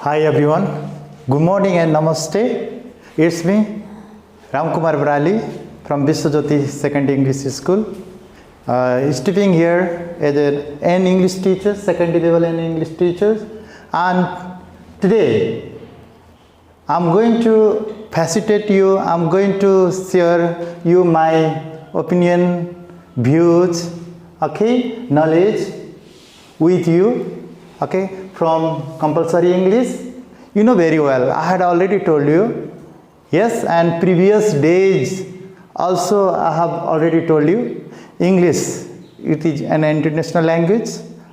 Hi everyone, good morning and namaste. It's me, Ramkumar Brali from Biswajyoti Second English School. Stepping here as an English teacher, secondary level and English teacher. And today, I'm going to facilitate you, I'm going to share you my opinion, views, okay, knowledge with you, okay, from compulsory English. You know very well, I had already told you, yes, and previous days also I have already told you, English, it is an international language,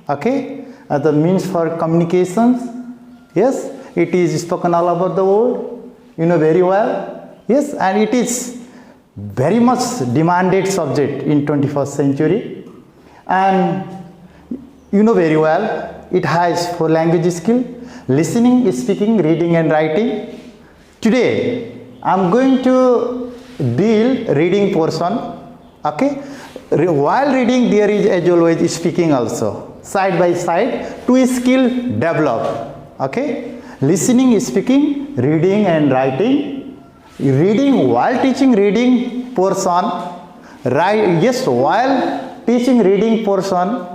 okay, the means for communications, yes, it is spoken all over the world, you know very well, yes, and it is very much demanded subject in 21st century, and you know very well, it has 4 language skill, listening, speaking, reading and writing. Today, I am going to deal reading portion, okay. While reading, there is as always speaking also, side by side, 2 skill develop, okay. Listening, speaking, reading and writing. Reading while teaching reading portion, yes, while teaching reading portion,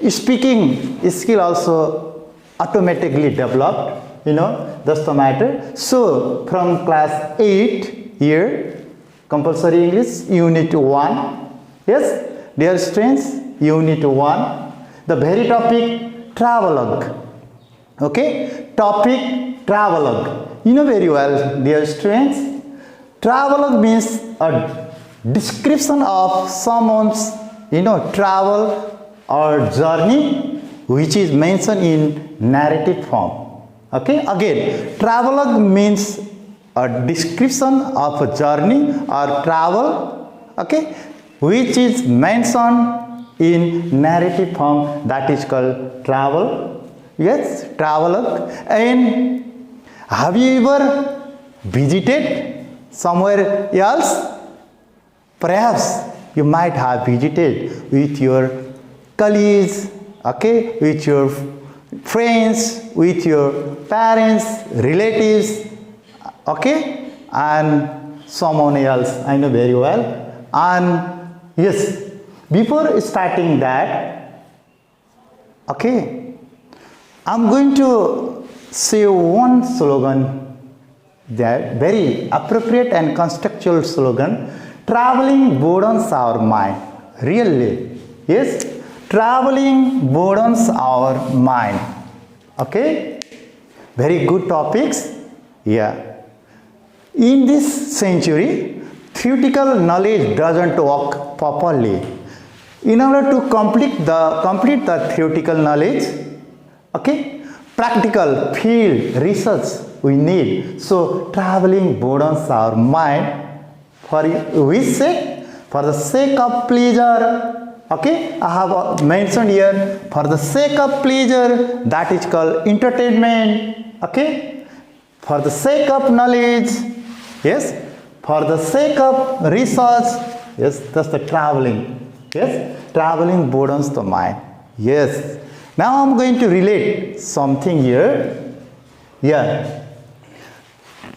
speaking skill also automatically developed, you know, that's the matter. So, from class 8 here, compulsory English, unit 1, yes, dear students, unit 1, the very topic, travelogue, okay, topic, travelogue. You know very well, dear students, travelogue means a description of someone's, you know, travel or journey which is mentioned in narrative form, okay. Again, travelogue means a description of a journey or travel, okay, which is mentioned in narrative form, that is called travel, yes, travelogue. And have you ever visited somewhere else? Perhaps you might have visited with your colleagues, okay, with your friends, with your parents, relatives, okay, and someone else, I know very well. And yes, before starting that, okay, I'm going to say one slogan, that very appropriate and contextual slogan, traveling broadens our mind, really, yes, traveling broadens our mind, okay, very good topics, yeah. In this century, theoretical knowledge doesn't work properly. In order to complete the theoretical knowledge, okay, practical field research we need. So traveling broadens our mind for which sake? For the sake of pleasure, okay, I have mentioned here, for the sake of pleasure, that is called entertainment, okay, for the sake of knowledge, yes, for the sake of research, yes, that's the traveling, yes, traveling broadens the mind, yes. Now I am going to relate something here, yeah,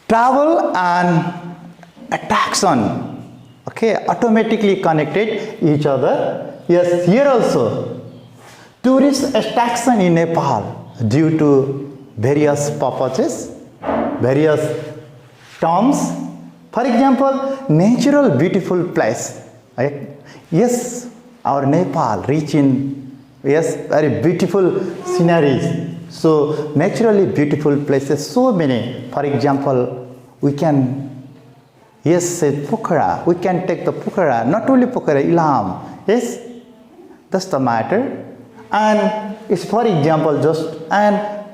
travel and attraction, okay, automatically connected each other. Yes, here also, tourist attraction in Nepal due to various purposes, various terms. For example, natural beautiful place. Right? Yes, our Nepal rich in, yes, very beautiful sceneries. So, naturally beautiful places, so many. For example, we can, yes, say Pokhara. We can take the Pokhara, not only Pokhara, Ilam. Yes, that's the matter. And it's, for example, just, and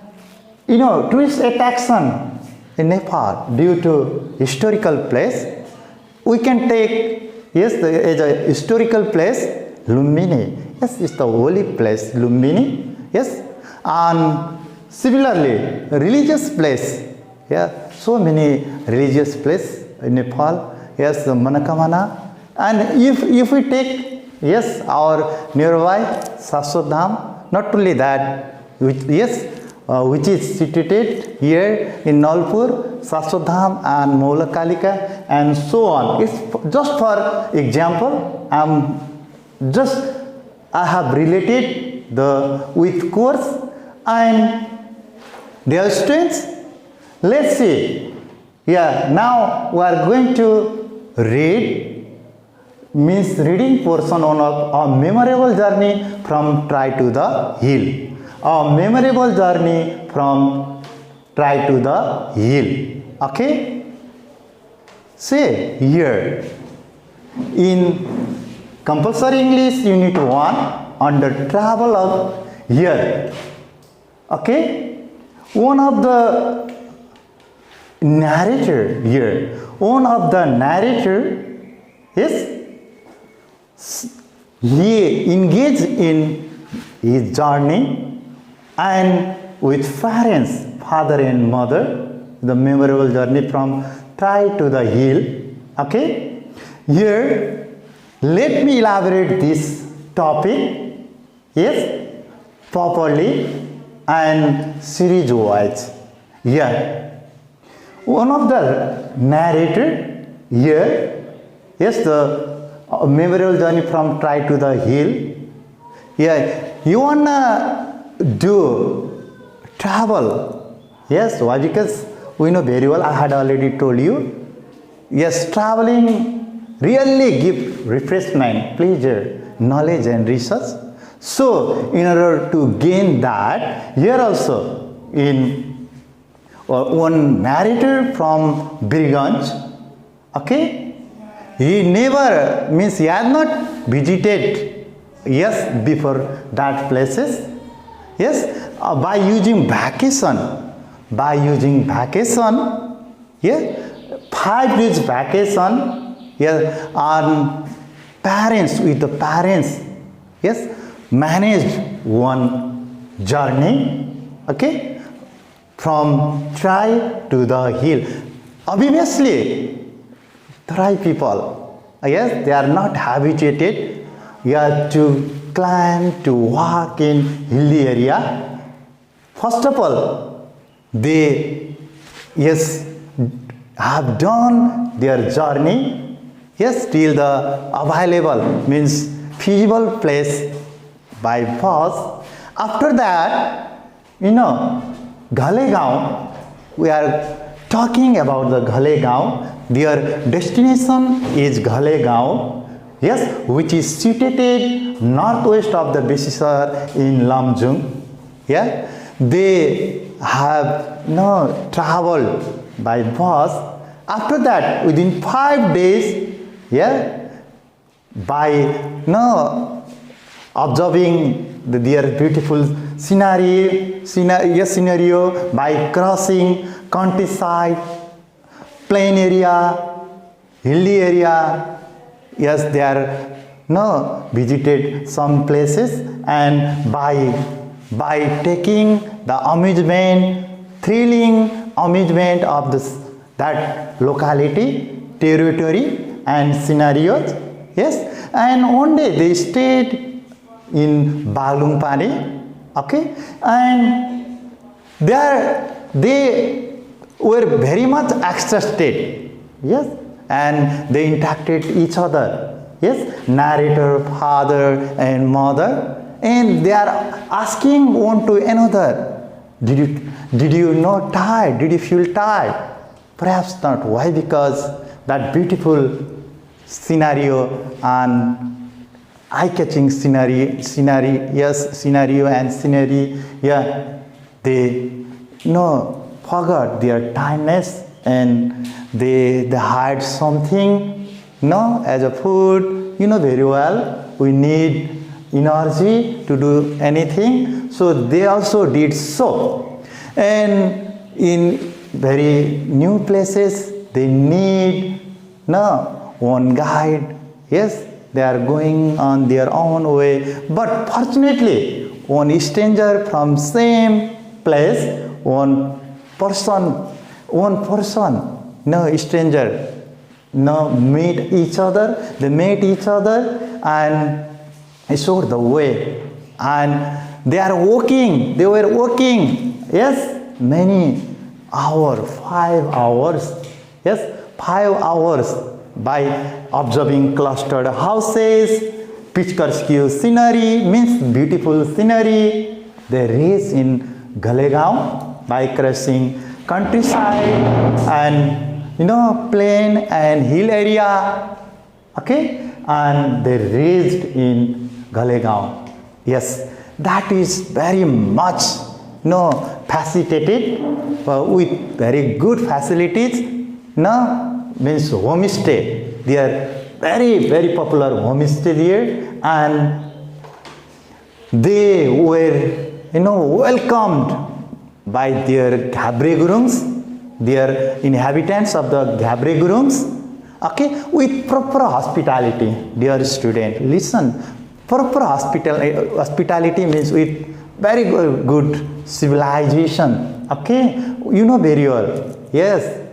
you know, tourist attraction in Nepal due to historical place. We can take, yes, as a historical place, Lumbini. Yes, it's the holy place, Lumbini. Yes, and similarly, religious place. Yeah, so many religious place in Nepal. Yes, the Manakamana. And if we take, yes, our nearby Sasodham, not only that, yes, which is situated here in Nalpur, Saswadham and Maulakalika and so on. It's just for example, I have related with course. And dear students, let's see. Now we are going to read, means reading portion on a memorable journey from Try to the Hill. A memorable journey from Try to the Hill. Okay? Say here in compulsory English unit 1 under travel of here. Okay? One of the narrator is he engaged in his journey and with parents, father and mother, the memorable journey from Try to the Hill. Okay? Here, let me elaborate this topic, yes, properly and series wise. One of the narrator here, yes, the memorable journey from Try to the Hill. You wanna do travel, yes, why? Because we know very well, I had already told you, yes, traveling really give refreshment, pleasure, knowledge and research. So in order to gain that, here also in one narrator from Birganj, okay, he never, means he has not visited, yes, before that places, yes, by using vacation, yeah, 5 days vacation, yeah, on parents, with the parents, yes, managed one journey, okay, from Try to the Hill. Obviously, Try people, yes, they are not habituated, to climb, to walk in hilly area. First of all, they, yes, have done their journey, yes, till the available, means feasible place by bus. After that, Ghalegaon, we are talking about the Ghalegaon. Their destination is Ghalegaon, yes, which is situated northwest of the Besisar in Lamjung. Yeah, they have traveled by bus. After that, within 5 days, yeah, by observing their beautiful scenario, by crossing countryside, plain area, hilly area, yes, they are visited some places, and by taking the amusement, thrilling amusement of that locality, territory and scenarios, yes, and one day they stayed in Balungpani, okay, and there they were very much exhausted, yes, and they interacted each other, yes, narrator, father and mother, and they are asking one to another, did you not tired? Did you feel tired? Perhaps not. Why? Because that beautiful scenario and eye-catching scenario and scenery, yeah, they forgot their tiredness, and they had something, as a food, very well, we need energy to do anything, so they also did so. And in very new places, they need one guide, yes, they are going on their own way, but fortunately one stranger from same place, one person, stranger, meet each other, they met each other and showed the way, and they were walking yes, many hours, 5 hours, yes, 5 hours by observing clustered houses, picturesque scenery, means beautiful scenery. They race in Galegaon by crossing countryside and plain and hill area. Okay, and they raised in Galegaon. Yes, that is very much facilitated with very good facilities. Means homestay. They are very, very popular homestay here, and they were welcomed by their Ghabre Gurungs, their inhabitants of the Ghabre Gurungs, okay, with proper hospitality. Dear student, listen, proper hospitality means with very good civilization, okay, very well, yes,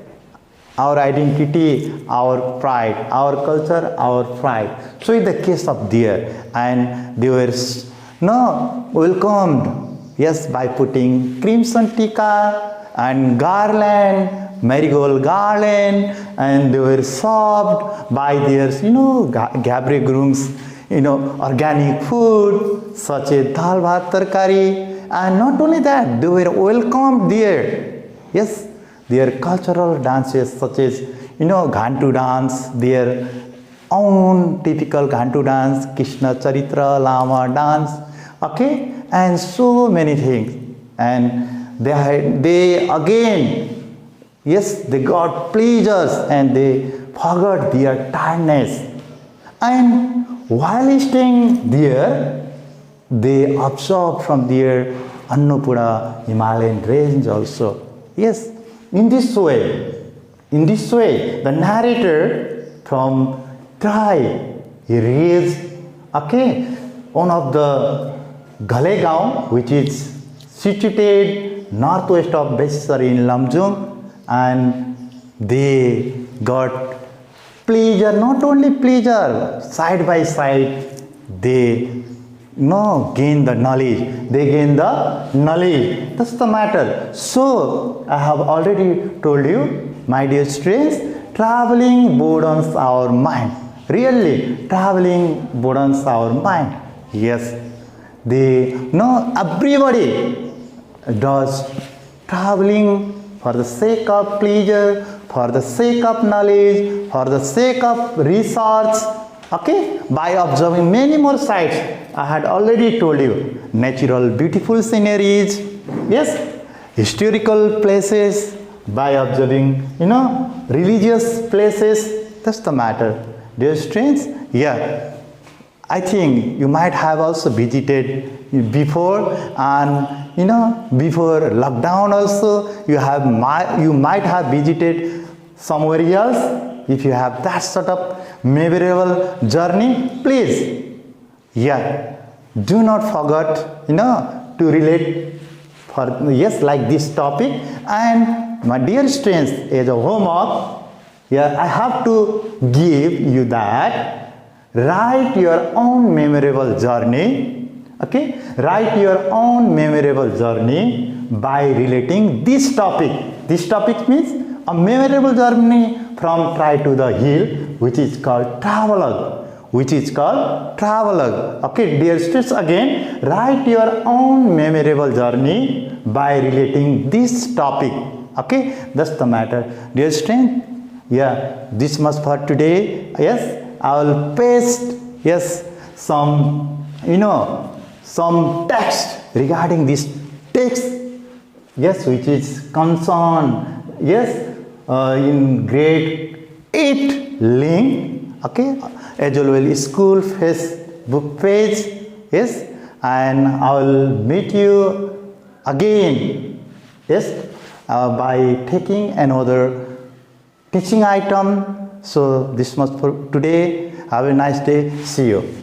our identity, our pride, our culture, our pride. So in the case of there, and they were welcomed, yes, by putting crimson tika and garland, marigold garland, and they were served by their Ghabre Gurungs organic food such as dal bhat tarkari. And not only that, they were welcomed there, yes, their cultural dances such as Ghantu dance, their own typical Ghantu dance, Krishna Charitra, Lama dance, okay, and so many things. And they again, yes, they got pleasures and they forgot their tiredness. And while staying there, they observed from their Annapurna Himalayan range also. Yes, in this way, the narrator from Trai, he reached, okay, one of the Galegaon, which is situated northwest of Besar in Lamjung, and they got pleasure, not only pleasure, side by side, they gain the knowledge. They gain the knowledge. That's the matter. So, I have already told you, my dear students, traveling broadens our mind. Really, traveling broadens our mind. Yes, everybody does traveling for the sake of pleasure, for the sake of knowledge, for the sake of research, okay, by observing many more sites. I had already told you, natural beautiful sceneries, yes, historical places, by observing, religious places. That's the matter. Dear students, yeah, I think you might have also visited before, and before lockdown also you might have visited somewhere else. If you have that sort of memorable journey, please, yeah, do not forget to relate for, yes, like this topic. And my dear students, as a homework, yeah, I have to give you that, write your own memorable journey, okay, write your own memorable journey by relating this topic. This topic means a memorable journey from Trai to the Hill, which is called travelogue. Okay, dear students, again, write your own memorable journey by relating this topic. Okay, that's the matter. Dear students, yeah, this much for today. Yes, I will paste, yes, some text regarding this text, yes, which is concerned, yes, in grade 8 link, okay, as well school Facebook page, yes, and I will meet you again, yes, by taking another teaching item. So this much for today. Have a nice day. See you.